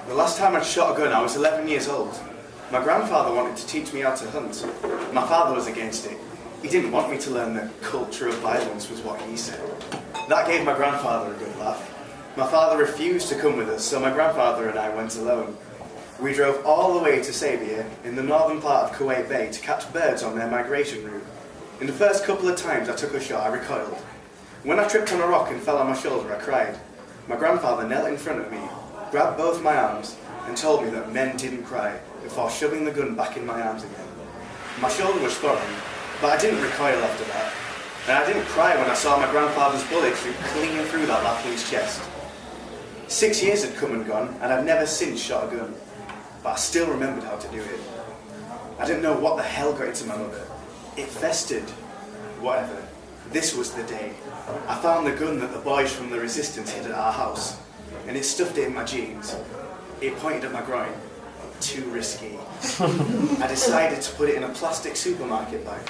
The last time I shot a gun, I was 11 years old. My grandfather wanted to teach me how to hunt. My father was against it. He didn't want me to learn the culture of violence, was what he said. That gave my grandfather a good laugh. My father refused to come with us, so my grandfather and I went alone. We drove all the way to Sabia, in the northern part of Kuwait Bay, to catch birds on their migration route. In the first couple of times I took a shot, I recoiled. When I tripped on a rock and fell on my shoulder, I cried. My grandfather knelt in front of me, grabbed both my arms, and told me that men didn't cry, before shoving the gun back in my arms again. My shoulder was throbbing, but I didn't recoil after that. And I didn't cry when I saw my grandfather's bullet shoot clean through that lapling's chest. 6 years had come and gone, and I'd never since shot a gun. But I still remembered how to do it. I didn't know what the hell got into my mother. It festered. Whatever. This was the day. I found the gun that the boys from the resistance hid at our house, and it stuffed it in my jeans. It pointed at my groin. Too risky. I decided to put it in a plastic supermarket bag,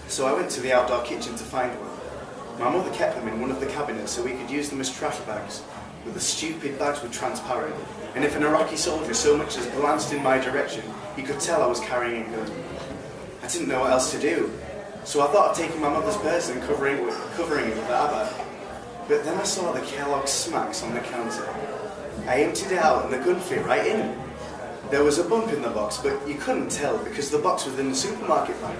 so I went to the outdoor kitchen to find one. My mother kept them in one of the cabinets so we could use them as trash bags, but the stupid bags were transparent, and if an Iraqi soldier so much as glanced in my direction, he could tell I was carrying a gun. I didn't know what else to do, so I thought of taking my mother's purse and covering it with the abba. But then I saw the Kellogg's Smacks on the counter. I emptied it out and the gun fit right in. There was a bump in the box, but you couldn't tell because the box was in the supermarket bag.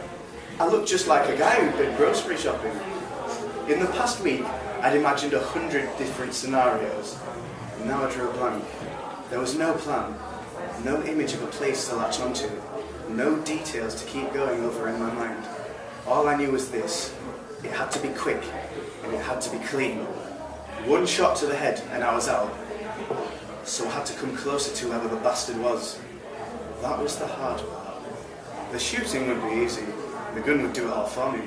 I looked just like a guy who'd been grocery shopping. In the past week, I'd imagined 100 different scenarios. Now I drew a blank. There was no plan, no image of a place to latch onto, no details to keep going over in my mind. All I knew was this: it had to be quick, and it had to be clean. One shot to the head, and I was out. So I had to come closer to whoever the bastard was. That was the hard part. The shooting would be easy. The gun would do it all for me.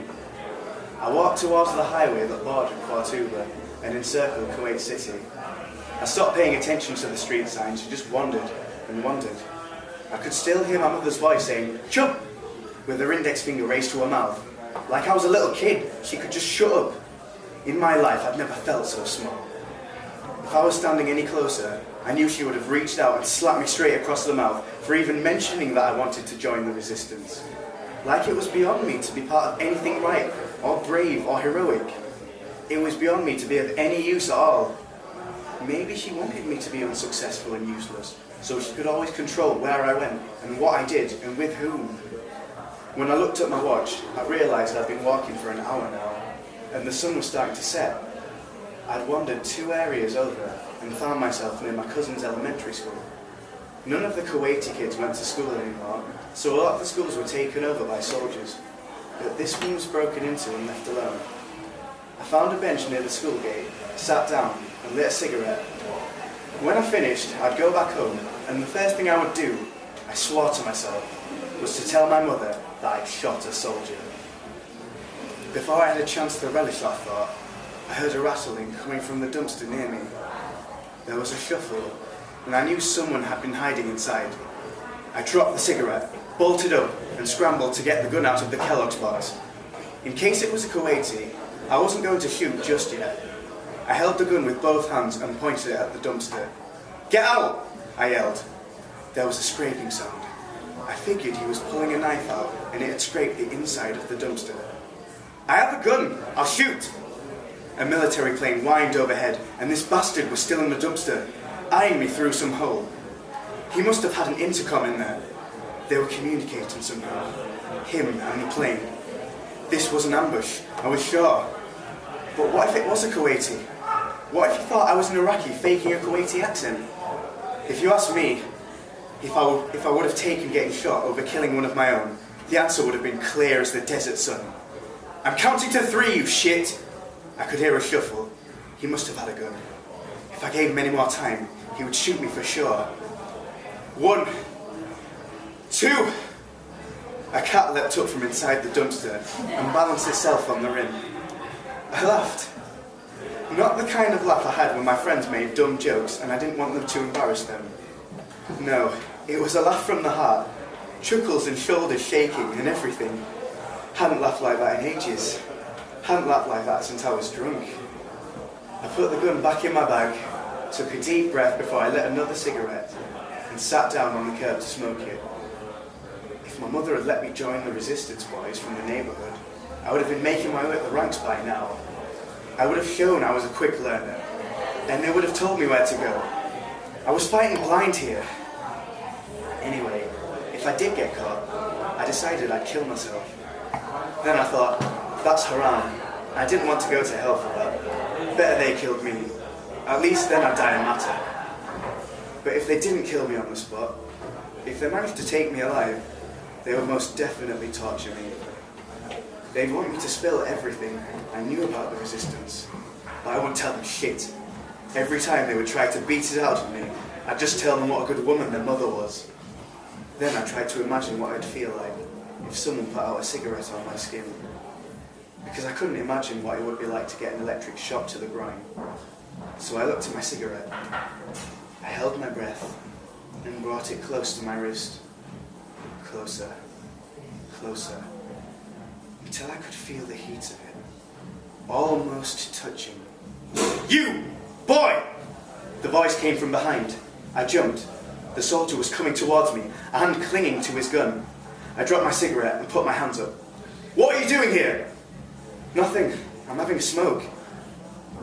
I walked towards the highway that bordered Quartuba and encircled Kuwait City. I stopped paying attention to the street signs and just wandered and wandered. I could still hear my mother's voice saying, "Chump!" with her index finger raised to her mouth. Like I was a little kid, she could just shut up. In my life, I'd never felt so small. If I was standing any closer, I knew she would have reached out and slapped me straight across the mouth for even mentioning that I wanted to join the resistance. Like it was beyond me to be part of anything right, or brave, or heroic. It was beyond me to be of any use at all. Maybe she wanted me to be unsuccessful and useless, so she could always control where I went, and what I did, and with whom. When I looked at my watch, I realised I'd been walking for an hour now, and the sun was starting to set. I'd wandered 2 areas over, and found myself near my cousin's elementary school. None of the Kuwaiti kids went to school anymore, so a lot of the schools were taken over by soldiers. But this one was broken into and left alone. I found a bench near the school gate, sat down, and lit a cigarette. When I finished, I'd go back home, and the first thing I would do, I swore to myself, was to tell my mother that I'd shot a soldier. Before I had a chance to relish that thought, I heard a rattling coming from the dumpster near me. There was a shuffle, and I knew someone had been hiding inside. I dropped the cigarette, bolted up, and scrambled to get the gun out of the Kellogg's box. In case it was a Kuwaiti, I wasn't going to shoot just yet. I held the gun with both hands and pointed it at the dumpster. "Get out!" I yelled. There was a scraping sound. I figured he was pulling a knife out, and it had scraped the inside of the dumpster. "I have a gun! I'll shoot!" A military plane whined overhead, and this bastard was still in the dumpster, eyeing me through some hole. He must have had an intercom in there. They were communicating somehow. Him and the plane. This was an ambush, I was sure. But what if it was a Kuwaiti? What if he thought I was an Iraqi faking a Kuwaiti accent? If you ask me, if I would have taken getting shot over killing one of my own, the answer would have been clear as the desert sun. "I'm counting to 3, you shit!" I could hear a shuffle. He must have had a gun. If I gave him any more time, he would shoot me for sure. 1, 2... A cat leapt up from inside the dumpster and balanced itself on the rim. I laughed. Not the kind of laugh I had when my friends made dumb jokes and I didn't want them to embarrass them. No, it was a laugh from the heart, chuckles and shoulders shaking and everything. Hadn't laughed like that in ages. Hadn't laughed like that since I was drunk. I put the gun back in my bag, took a deep breath before I lit another cigarette, and sat down on the curb to smoke it. If my mother had let me join the resistance boys from the neighbourhood, I would have been making my way up the ranks by now. I would have shown I was a quick learner, and they would have told me where to go. I was fighting blind here. Anyway, if I did get caught, I decided I'd kill myself. Then I thought, that's haram. I didn't want to go to hell for that. Better they killed me. At least then I'd die in matter. But if they didn't kill me on the spot, if they managed to take me alive, they would most definitely torture me. They'd want me to spill everything I knew about the resistance, but I wouldn't tell them shit. Every time they would try to beat it out of me, I'd just tell them what a good woman their mother was. Then I tried to imagine what I'd feel like if someone put out a cigarette on my skin, because I couldn't imagine what it would be like to get an electric shock to the groin. So I looked at my cigarette. I held my breath and brought it close to my wrist. Closer, closer, until I could feel the heat of it, almost touching. You! Boy! The voice came from behind. I jumped. The soldier was coming towards me, a hand clinging to his gun. I dropped my cigarette and put my hands up. What are you doing here? Nothing. I'm having a smoke.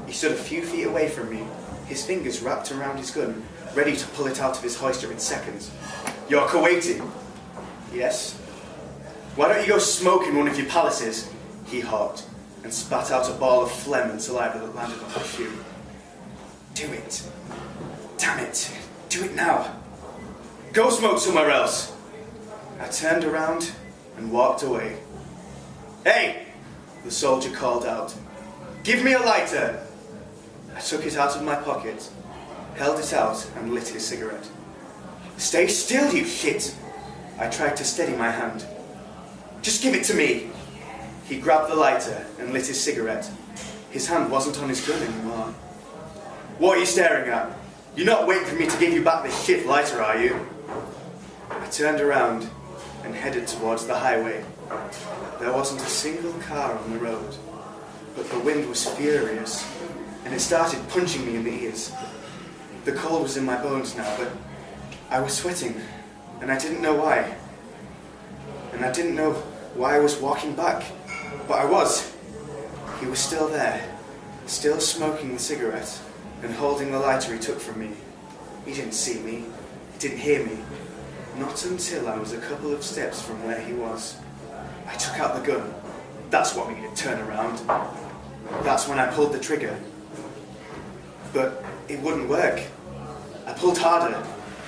He stood a few feet away from me, his fingers wrapped around his gun, ready to pull it out of his holster in seconds. You're Kuwaiti? Yes. Why don't you go smoke in one of your palaces? He hawked, and spat out a ball of phlegm and saliva that landed on my shoe. Do it. Damn it. Do it now. Go smoke somewhere else. I turned around and walked away. Hey! The soldier called out. Give me a lighter! I took it out of my pocket, held it out and lit his cigarette. Stay still, you shit! I tried to steady my hand. Just give it to me! He grabbed the lighter and lit his cigarette. His hand wasn't on his gun anymore. What are you staring at? You're not waiting for me to give you back the shit lighter, are you? I turned around and headed towards the highway. There wasn't a single car on the road, but the wind was furious, and it started punching me in the ears. The cold was in my bones now, but I was sweating, and I didn't know why. And I didn't know why I was walking back, but I was. He was still there, still smoking the cigarette, and holding the lighter he took from me. He didn't see me, he didn't hear me, not until I was a couple of steps from where he was. I took out the gun. That's what made it turn around. That's when I pulled the trigger. But it wouldn't work. I pulled harder.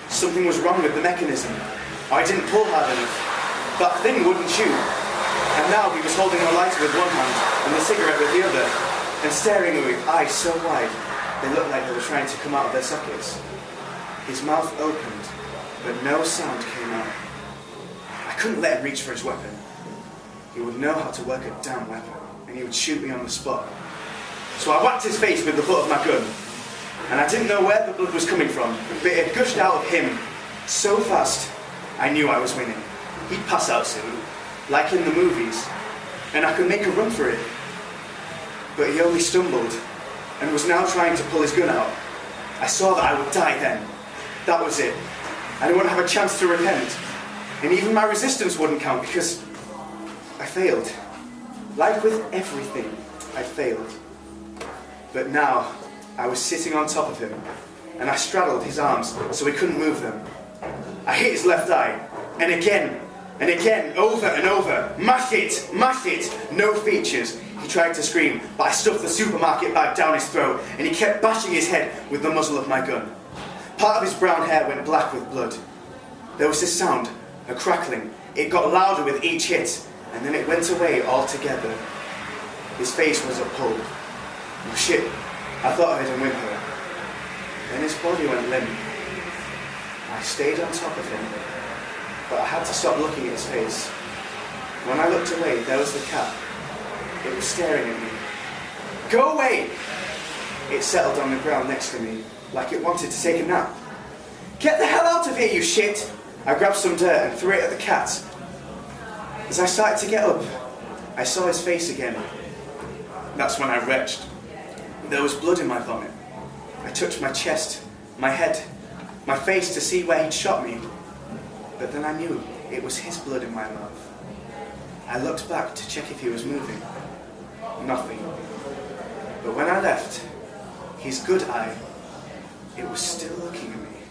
Something was wrong with the mechanism. I didn't pull hard enough. That thing wouldn't shoot. And now he was holding the lighter with one hand and the cigarette with the other, and staring at me with eyes so wide they looked like they were trying to come out of their sockets. His mouth opened, but no sound came out. I couldn't let him reach for his weapon. He would know how to work a damn weapon, and he would shoot me on the spot. So I whacked his face with the butt of my gun, and I didn't know where the blood was coming from, but it had gushed out of him so fast, I knew I was winning. He'd pass out soon, like in the movies, and I could make a run for it. But he only stumbled, and was now trying to pull his gun out. I saw that I would die then. That was it. I didn't have a chance to repent, and even my resistance wouldn't count because I failed. Like with everything, I failed. But now, I was sitting on top of him, and I straddled his arms so he couldn't move them. I hit his left eye, and again, over and over. Mash it, no features. He tried to scream, but I stuffed the supermarket bag down his throat, and he kept bashing his head with the muzzle of my gun. Part of his brown hair went black with blood. There was this sound, a crackling. It got louder with each hit, and then it went away altogether. His face was a pulp. Oh shit, I thought I heard him whimper. Then his body went limp. I stayed on top of him, but I had to stop looking at his face. When I looked away, there was the cat. It was staring at me. Go away! It settled on the ground next to me, like it wanted to take a nap. Get the hell out of here, you shit! I grabbed some dirt and threw it at the cat. As I started to get up, I saw his face again. That's when I retched. There was blood in my vomit. I touched my chest, my head. my face to see where he'd shot me, but then I knew it was his blood in my mouth. I looked back to check if he was moving. Nothing. But when I left, his good eye, it was still looking at me.